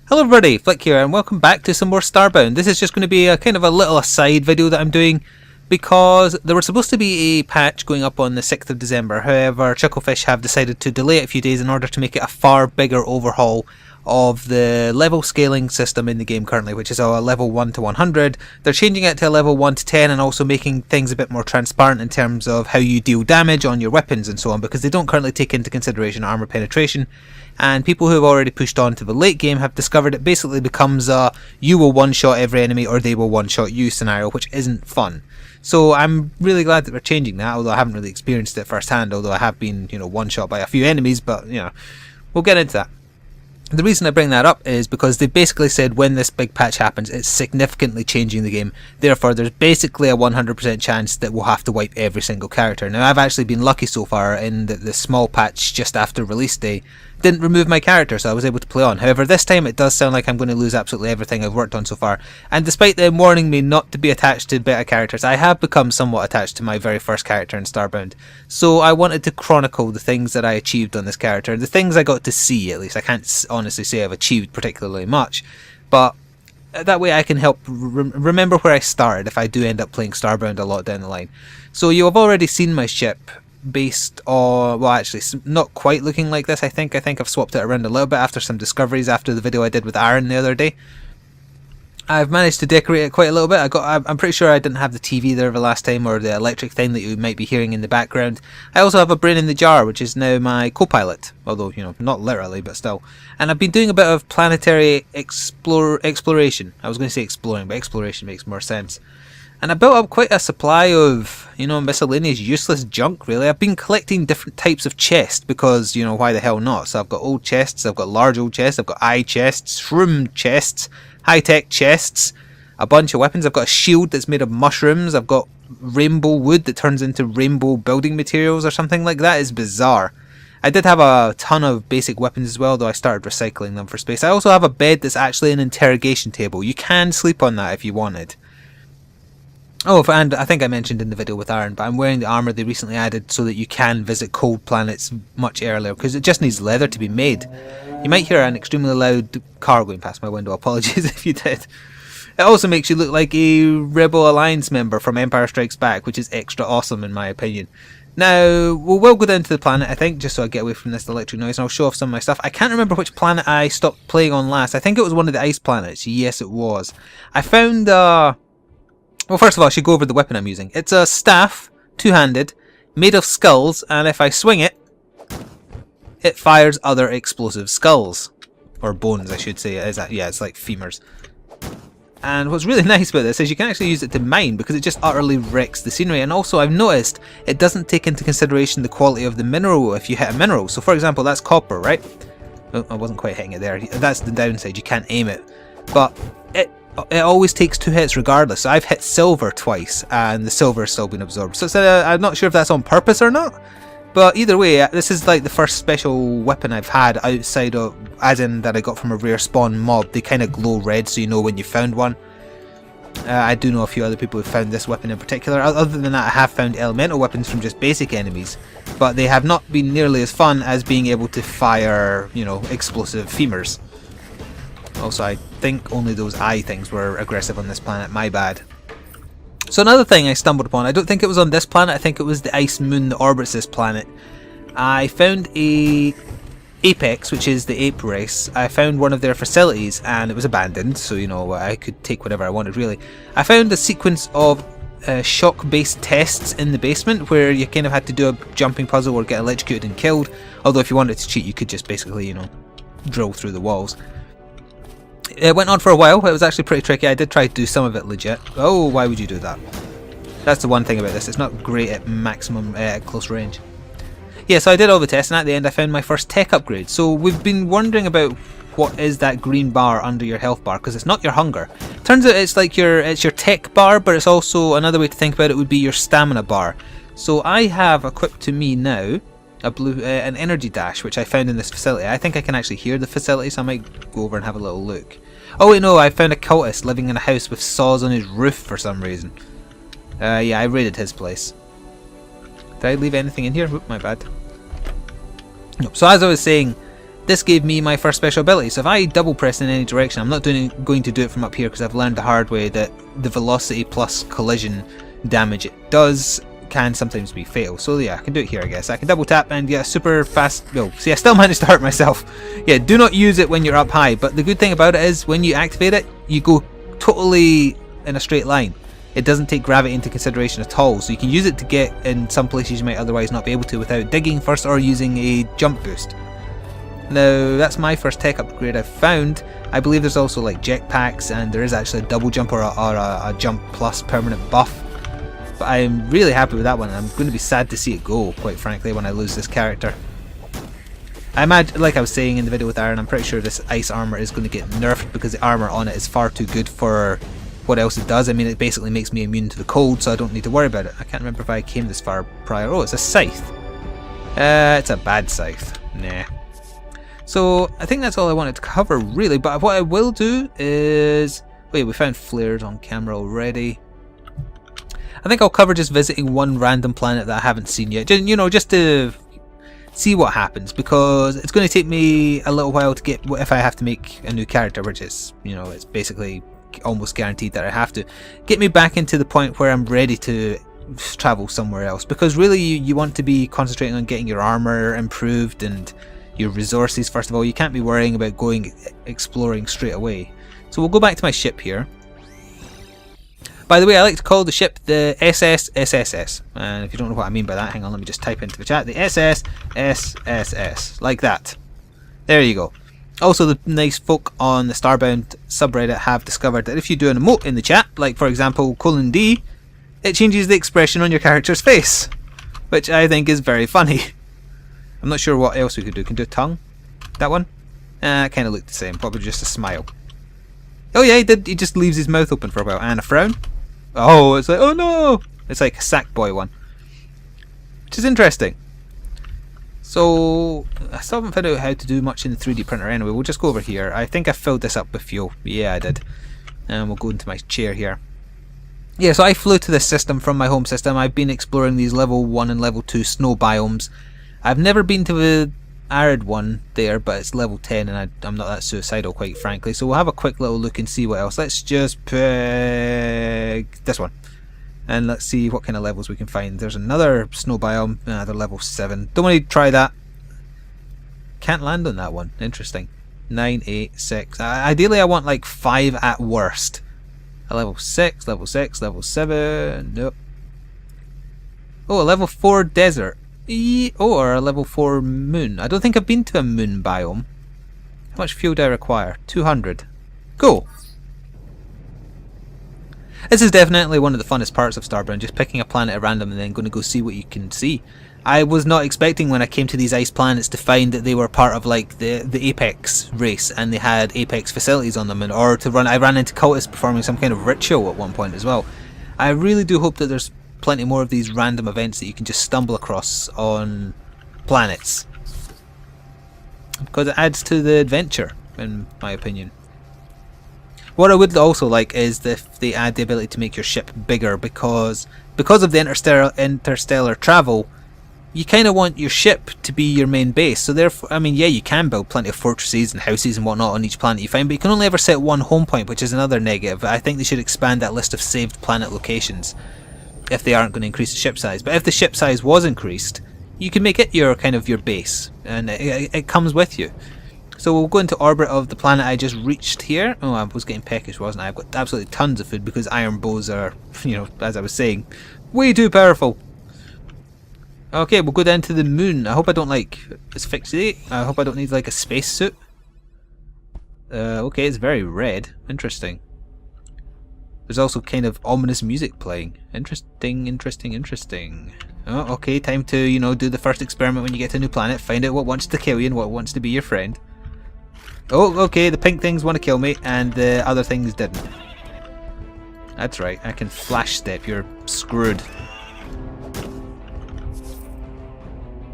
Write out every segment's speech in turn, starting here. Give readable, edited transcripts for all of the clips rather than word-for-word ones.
Hello everybody, Flik here and welcome back to some more Starbound. This is just going to be a kind of a little aside video that I'm doing because there was supposed to be a patch going up on the 6th of December. However, Chucklefish have decided to delay it a few days in order to make it a far bigger overhaul of the level scaling system in the game currently, which is a level 1 to 100. They're changing it to a level 1 to 10 and also making things a bit more transparent in terms of how you deal damage on your weapons and so on, because they don't currently take into consideration armor penetration. And people who have already pushed on to the late game have discovered it basically becomes a you will one-shot every enemy or they will one-shot you scenario, which isn't fun. So I'm really glad that we're changing that, although I haven't really experienced it firsthand, although I have been, one-shot by a few enemies, but, we'll get into that. The reason I bring that up is because they basically said when this big patch happens, it's significantly changing the game. Therefore, there's basically a 100% chance that we'll have to wipe every single character. Now, I've actually been lucky so far in that the small patch just after release day didn't remove my character, so I was able to play on. However, this time it does sound like I'm going to lose absolutely everything I've worked on so far. And despite them warning me not to be attached to beta characters, I have become somewhat attached to my very first character in Starbound. So I wanted to chronicle the things that I achieved on this character, the things I got to see at least. I can't honestly say I've achieved particularly much, but that way I can help remember where I started if I do end up playing Starbound a lot down the line. So you have already seen my ship based on, well, actually not quite looking like this. I think I've swapped it around a little bit after some discoveries after the video I did with Aaron the other day. I've managed to decorate it quite a little bit. I'm pretty sure I didn't have the TV there the last time, or the electric thing that you might be hearing in the background. I also have a brain in the jar, which is now my co-pilot, although, not literally, but still. And I've been doing a bit of planetary exploration. I was going to say exploring, but exploration makes more sense. And I built up quite a supply of, miscellaneous useless junk, really. I've been collecting different types of chests because, why the hell not? So I've got old chests, I've got large old chests, I've got eye chests, shroom chests, high-tech chests, a bunch of weapons. I've got a shield that's made of mushrooms. I've got rainbow wood that turns into rainbow building materials or something like that. It's bizarre. I did have a ton of basic weapons as well, though I started recycling them for space. I also have a bed that's actually an interrogation table. You can sleep on that if you wanted. Oh, and I think I mentioned in the video with Aaron, but I'm wearing the armour they recently added so that you can visit cold planets much earlier, because it just needs leather to be made. You might hear an extremely loud car going past my window, apologies if you did. It also makes you look like a Rebel Alliance member from Empire Strikes Back, which is extra awesome in my opinion. Now, we'll go down to the planet, I think, just so I get away from this electric noise, and I'll show off some of my stuff. I can't remember which planet I stopped playing on last. I think it was one of the ice planets. Yes, it was. I found, well, first of all, I should go over the weapon I'm using. It's a staff, two-handed, made of skulls, and if I swing it, it fires other explosive skulls. Or bones, I should say. It's like femurs. And what's really nice about this is you can actually use it to mine, because it just utterly wrecks the scenery. And also, I've noticed it doesn't take into consideration the quality of the mineral if you hit a mineral. So, for example, that's copper, right? Oh, I wasn't quite hitting it there. That's the downside, you can't aim it. But it always takes 2 hits regardless. So I've hit silver twice and the silver has still been absorbed. So I'm not sure if that's on purpose or not. But either way, this is like the first special weapon I've had outside of, as in that I got from a rare spawn mob. They kind of glow red so you know when you found one. I do know a few other people who found this weapon in particular. Other than that, I have found elemental weapons from just basic enemies. But they have not been nearly as fun as being able to fire, explosive femurs. Also, I think only those eye things were aggressive on this planet, my bad. So another thing I stumbled upon, I don't think it was on this planet, I think it was the ice moon that orbits this planet. I found a Apex, which is the ape race. I found one of their facilities and it was abandoned, so I could take whatever I wanted really. I found a sequence of shock-based tests in the basement where you kind of had to do a jumping puzzle or get electrocuted and killed. Although if you wanted to cheat, you could just basically, drill through the walls. It went on for a while. It was actually pretty tricky. I did try to do some of it legit. Oh, why would you do that? That's the one thing about this. It's not great at maximum close range. Yeah, so I did all the tests, and at the end I found my first tech upgrade. So we've been wondering about what is that green bar under your health bar, because it's not your hunger. Turns out it's like your tech bar, but it's also another way to think about it would be your stamina bar. So I have equipped to me now an energy dash, which I found in this facility. I think I can actually hear the facility, so I might go over and have a little look. Oh wait, no, I found a cultist living in a house with saws on his roof for some reason. Yeah, I raided his place. Did I leave anything in here? Oop, my bad. Nope. So as I was saying, this gave me my first special ability. So if I double press in any direction, I'm not going to do it from up here because I've learned the hard way that the velocity plus collision damage it does can sometimes be fatal. So yeah, I can do it here, I guess. I can double tap and get a super fast... Oh, see, I still managed to hurt myself. Yeah, do not use it when you're up high, but the good thing about it is when you activate it, you go totally in a straight line. It doesn't take gravity into consideration at all, so you can use it to get in some places you might otherwise not be able to without digging first or using a jump boost. Now, that's my first tech upgrade I've found. I believe there's also like jetpacks, and there is actually a double jump or a jump plus permanent buff. But I'm really happy with that one. I'm going to be sad to see it go, quite frankly, when I lose this character. I imagine, like I was saying in the video with Iron, I'm pretty sure this ice armor is going to get nerfed because the armor on it is far too good for what else it does. I mean, it basically makes me immune to the cold, so I don't need to worry about it. I can't remember if I came this far prior. Oh, it's a scythe. It's a bad scythe. Nah. So I think that's all I wanted to cover, really. But what I will do is... Wait, we found flares on camera already. I think I'll cover just visiting one random planet that I haven't seen yet. Just, you know, just to see what happens, because it's going to take me a little while to get, if I have to make a new character, which is, you know, it's basically almost guaranteed that I have to, get me back into the point where I'm ready to travel somewhere else. Because really you want to be concentrating on getting your armor improved and your resources first of all. You can't be worrying about going exploring straight away. So we'll go back to my ship here. By the way, I like to call the ship the SSSS. And if you don't know what I mean by that, hang on, let me just type into the chat. The SSSS. Like that. There you go. Also, the nice folk on the Starbound subreddit have discovered that if you do an emote in the chat, like for example, :D, it changes the expression on your character's face. Which I think is very funny. I'm not sure what else we could do. Can do a tongue? That one? It kind of looked the same. Probably just a smile. Oh yeah, he did. He just leaves his mouth open for a while. And a frown. Oh, it's like, oh no! It's like a Sackboy one. Which is interesting. So, I still haven't figured out how to do much in the 3D printer anyway. We'll just go over here. I think I filled this up with fuel. Yeah, I did. And we'll go into my chair here. Yeah, so I flew to this system from my home system. I've been exploring these level 1 and level 2 snow biomes. I've never been to the arid one there, but it's level 10 and I'm not that suicidal, quite frankly. So we'll have a quick little look and see what else. Let's just pick this one. And let's see what kind of levels we can find. There's another snow biome, another level 7. Don't want to try that. Can't land on that one. Interesting. 9, 8, 6. Ideally I want like 5 at worst. A level 6, level 6, level 7. Nope. Oh, a level 4 desert. Or a level 4 moon. I don't think I've been to a moon biome. How much fuel do I require? 200. Cool. This is definitely one of the funnest parts of Starbound, just picking a planet at random and then going to go see what you can see. I was not expecting when I came to these ice planets to find that they were part of like the Apex race and they had Apex facilities on them, or to run. I ran into cultists performing some kind of ritual at one point as well. I really do hope that there's plenty more of these random events that you can just stumble across on planets, because it adds to the adventure, in my opinion. What I would also like is if they add the ability to make your ship bigger, because of the interstellar travel, you kind of want your ship to be your main base. So therefore, I mean, yeah, you can build plenty of fortresses and houses and whatnot on each planet you find, but you can only ever set one home point, which is another negative. I think they should expand that list of saved planet locations if they aren't going to increase the ship size. But if the ship size was increased, you can make it your kind of your base, and it comes with you. So we'll go into orbit of the planet I just reached here. Oh, I was getting peckish, wasn't I? I've got absolutely tons of food because iron bows are, you know, as I was saying, way too powerful. Okay, we'll go down to the moon. I hope I don't like asphyxiate. I hope I don't need like a spacesuit. Okay, it's very red. Interesting. There's also kind of ominous music playing. Interesting, interesting, interesting. Oh, okay, time to, you know, do the first experiment when you get to a new planet. Find out what wants to kill you and what wants to be your friend. Oh, okay, the pink things want to kill me, and the other things didn't. That's right, I can flash step, you're screwed.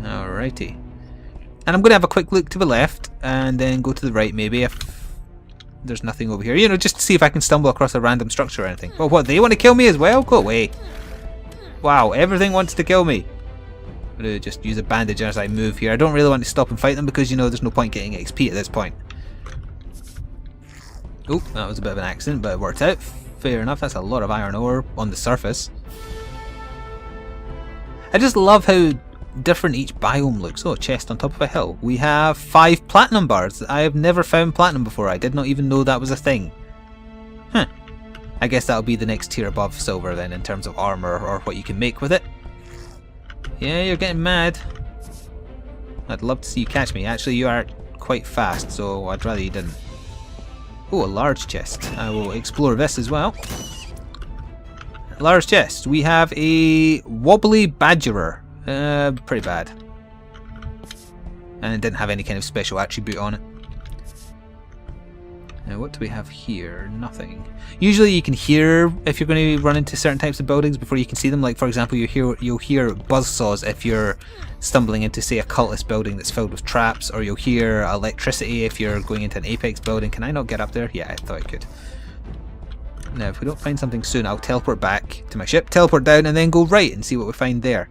Alrighty. And I'm going to have a quick look to the left, and then go to the right maybe if there's nothing over here. You know, just to see if I can stumble across a random structure or anything. Oh, what, they want to kill me as well? Go away. Wow, everything wants to kill me. I'm going to just use a bandage as I move here. I don't really want to stop and fight them because, you know, there's no point getting XP at this point. Oh, that was a bit of an accident, but it worked out. Fair enough, that's a lot of iron ore on the surface. I just love how different each biome looks. Oh, a chest on top of a hill. We have 5 platinum bars. I have never found platinum before. I did not even know that was a thing. Huh. I guess that'll be the next tier above silver then in terms of armor or what you can make with it. Yeah, you're getting mad. I'd love to see you catch me. Actually, you are quite fast, so I'd rather you didn't. Oh, a large chest. I will explore this as well. Large chest. We have a wobbly badgerer. Pretty bad. And it didn't have any kind of special attribute on it. Now what do we have here? Nothing. Usually you can hear if you're going to run into certain types of buildings before you can see them. Like for example, you'll hear buzzsaws if you're stumbling into, say, a cultist building that's filled with traps, or you'll hear electricity if you're going into an Apex building. Can I not get up there? Yeah, I thought I could. Now if we don't find something soon, I'll teleport back to my ship, teleport down, and then go right and see what we find there.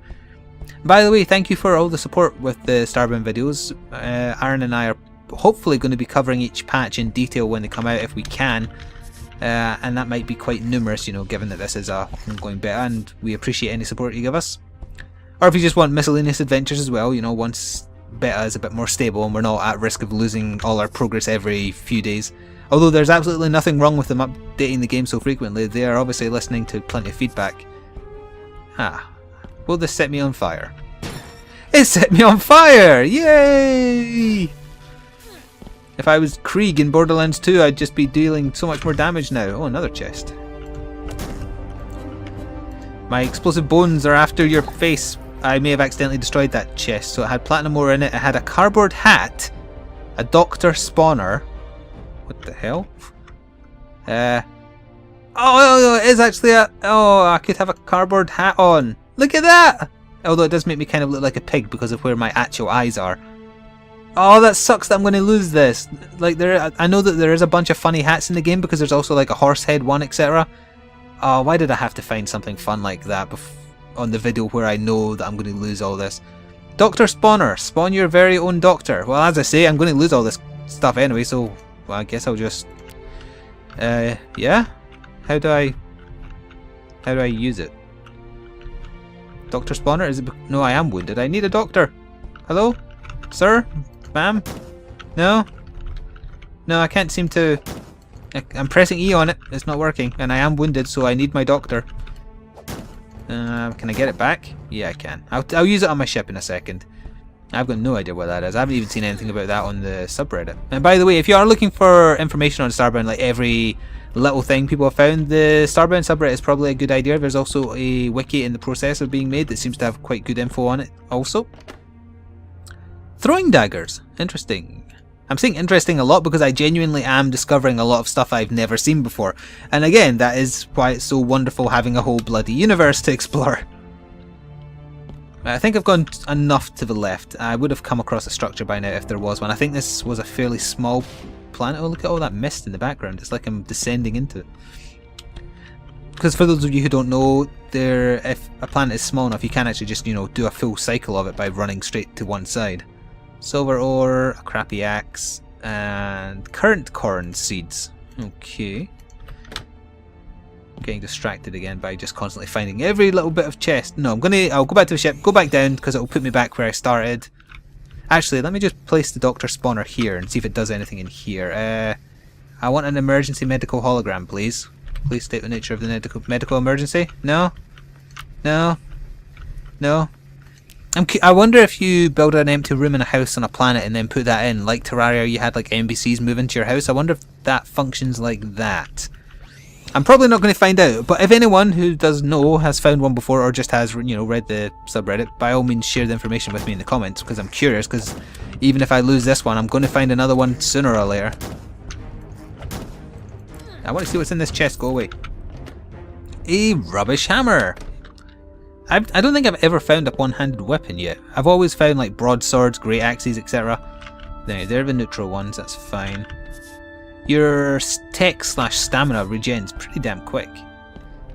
By the way, thank you for all the support with the Starbound videos. Aaron and I are hopefully going to be covering each patch in detail when they come out if we can, and that might be quite numerous, you know, given that this is a ongoing beta, and we appreciate any support you give us. Or if you just want miscellaneous adventures as well, you know, once beta is a bit more stable and we're not at risk of losing all our progress every few days. Although there's absolutely nothing wrong with them updating the game so frequently, they are obviously listening to plenty of feedback. Ah, will this set me on fire? It set me on fire! Yay! If I was Krieg in Borderlands 2, I'd just be dealing so much more damage now. Oh, another chest. My explosive bones are after your face. I may have accidentally destroyed that chest. So it had platinum ore in it. It had a cardboard hat, a doctor spawner. What the hell? Oh, it is actually a... Oh, I could have a cardboard hat on. Look at that! Although it does make me kind of look like a pig because of where my actual eyes are. Oh, that sucks that I'm going to lose this. Like, I know that there is a bunch of funny hats in the game because there's also like a horse head one, etc. Oh, why did I have to find something fun like that on the video where I know that I'm going to lose all this? Doctor Spawner, spawn your very own doctor. Well, as I say, I'm going to lose all this stuff anyway, so well, I guess I'll just... yeah? How do I use it? Doctor Spawner? Is it... No, I am wounded. I need a doctor. Hello? Sir? Ma'am? No? No, I can't seem to... I'm pressing E on it. It's not working. And I am wounded, so I need my doctor. Can I get it back? Yeah, I can. I'll use it on my ship in a second. I've got no idea what that is. I haven't even seen anything about that on the subreddit. And by the way, if you are looking for information on Starbound, like every little thing people have found, the Starbound subreddit is probably a good idea. There's also a wiki in the process of being made that seems to have quite good info on it also. Throwing daggers. Interesting. I'm saying interesting a lot because I genuinely am discovering a lot of stuff I've never seen before. And again, that is why it's so wonderful having a whole bloody universe to explore. I think I've gone enough to the left. I would have come across a structure by now if there was one. I think this was a fairly small planet. Oh, look at all that mist in the background. It's like I'm descending into it. Because for those of you who don't know, if a planet is small enough, you can actually just, you know, do a full cycle of it by running straight to one side. Silver ore, a crappy axe, and current corn seeds. Okay. Getting distracted again by just constantly finding every little bit of chest. No, I'll go back to the ship, go back down because it'll put me back where I started. Actually, let me just place the doctor spawner here and see if it does anything in here. I want an emergency medical hologram, please. Please state the nature of the medical emergency. No? No? No? I wonder if you build an empty room in a house on a planet and then put that in, like Terraria, you had like NPCs move into your house. I wonder if that functions like that. I'm probably not going to find out, but if anyone who does know has found one before or just has, you know, read the subreddit, by all means share the information with me in the comments because I'm curious, because even if I lose this one, I'm going to find another one sooner or later. I want to see what's in this chest. Go away. A rubbish hammer. I don't think I've ever found a one-handed weapon yet. I've always found like broadswords, great axes, etc. They're the neutral ones, that's fine. Your tech/stamina regens pretty damn quick.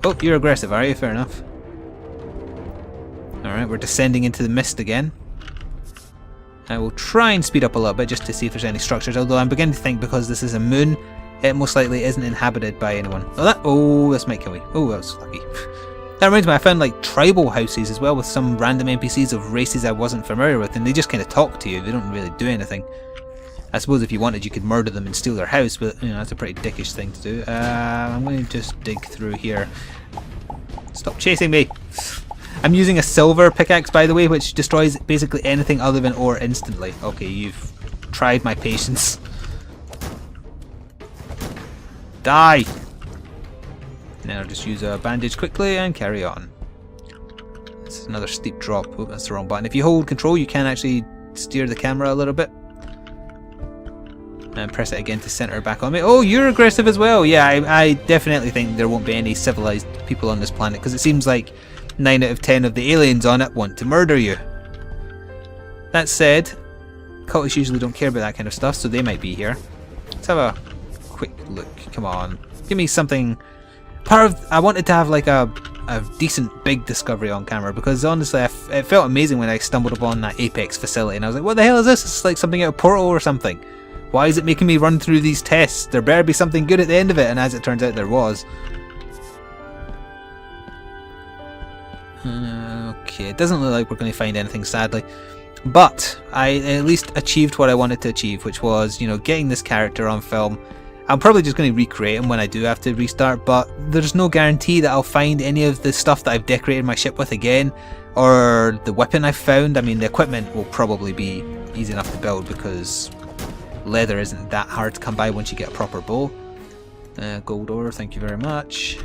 Oh, you're aggressive, are you? Fair enough. Alright, we're descending into the mist again. I will try and speed up a little bit just to see if there's any structures, although I'm beginning to think because this is a moon, it most likely isn't inhabited by anyone. Oh, this might kill me. Oh, that was lucky. That reminds me, I found like tribal houses as well with some random NPCs of races I wasn't familiar with, and they just kind of talk to you, they don't really do anything. I suppose if you wanted you could murder them and steal their house, but you know, that's a pretty dickish thing to do. I'm going to just dig through here. Stop chasing me! I'm using a silver pickaxe, by the way, which destroys basically anything other than ore instantly. Okay, you've tried my patience. Die! Now just use a bandage quickly and carry on. This is another steep drop. Oh, that's the wrong button. If you hold control, you can actually steer the camera a little bit. And press it again to center back on me. Oh, you're aggressive as well! Yeah, I definitely think there won't be any civilized people on this planet, because it seems like 9 out of 10 of the aliens on it want to murder you. That said, cultists usually don't care about that kind of stuff, so they might be here. Let's have a quick look. Come on. Give me something. I wanted to have like a decent big discovery on camera, because honestly it felt amazing when I stumbled upon that Apex facility and I was like, what the hell is this? It's like something out of Portal or something. Why is it making me run through these tests? There better be something good at the end of it, and as it turns out there was. Okay, it doesn't look like we're going to find anything, sadly. But I at least achieved what I wanted to achieve, which was, you know, getting this character on film. I'm probably just going to recreate him when I do have to restart, but there's no guarantee that I'll find any of the stuff that I've decorated my ship with again, or the weapon I've found. I mean, the equipment will probably be easy enough to build because leather isn't that hard to come by once you get a proper bow. Gold ore, thank you very much.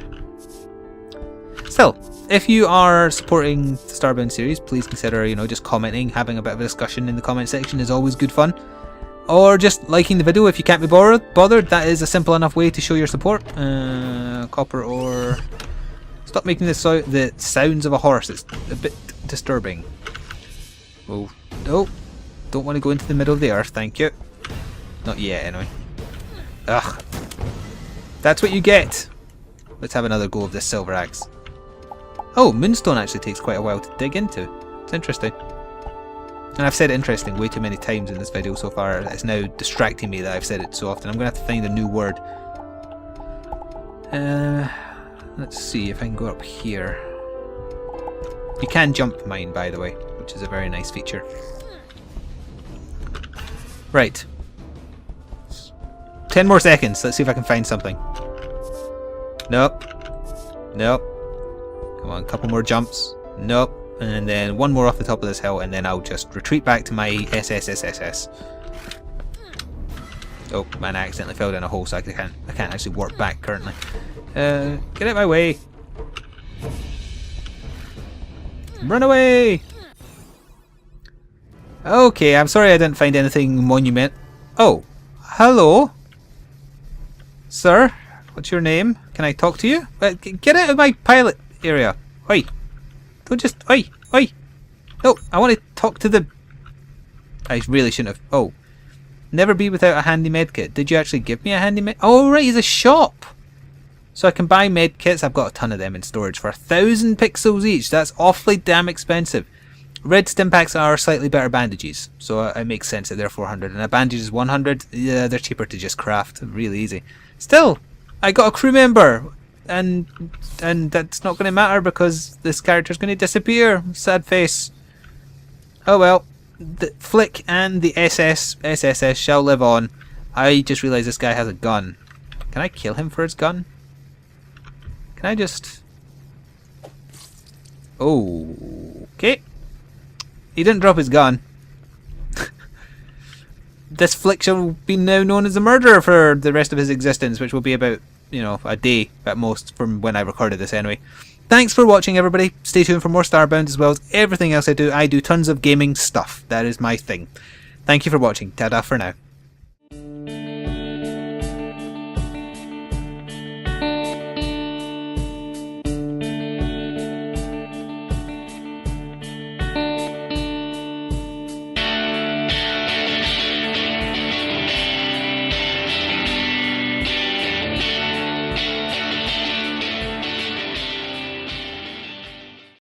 Still, if you are supporting the Starbound series, please consider, you know, just commenting, having a bit of a discussion in the comment section is always good fun. Or just liking the video if you can't be bothered. That is a simple enough way to show your support. Copper ore. Stop making the sounds of a horse. It's a bit disturbing. Oh, no. Don't want to go into the middle of the earth, thank you. Not yet, anyway. Ugh. That's what you get. Let's have another go of this silver axe. Oh, moonstone actually takes quite a while to dig into. It's interesting. And I've said interesting way too many times in this video so far. It's now distracting me that I've said it so often. I'm going to have to find a new word. Let's see if I can go up here. You can jump mine, by the way, which is a very nice feature. Right. 10 more seconds. Let's see if I can find something. Nope. Nope. Come on, a couple more jumps. Nope. And then one more off the top of this hill, and then I'll just retreat back to my SSSSS. Oh man, I accidentally fell down a hole, so I can't actually warp back currently. Get out of my way! Run away! Okay, I'm sorry I didn't find anything monument. Oh, hello, sir. What's your name? Can I talk to you? Get out of my pilot area! Oi! Don't just... Oi! Oi! No, I want to talk to the... I really shouldn't have... Oh. Never be without a handy medkit. Did you actually give me a handy med... Oh, right, he's a shop! So I can buy medkits. I've got a ton of them in storage for 1,000 pixels each. That's awfully damn expensive. Red Stimpaks are slightly better bandages, so it makes sense that they're 400. And a bandage is 100. Yeah, they're cheaper to just craft. Really easy. Still, I got a crew member! And that's not going to matter because this character's going to disappear. Sad face. Oh well. The Flik and the SSS shall live on. I just realised this guy has a gun. Can I kill him for his gun? Can I just... Oh, okay. He didn't drop his gun. This Flik shall be now known as a murderer for the rest of his existence, which will be about, you know, a day at most from when I recorded this anyway. Thanks for watching, everybody. Stay tuned for more Starbound as well as everything else I do. I do tons of gaming stuff. That is my thing. Thank you for watching. Ta-da for now.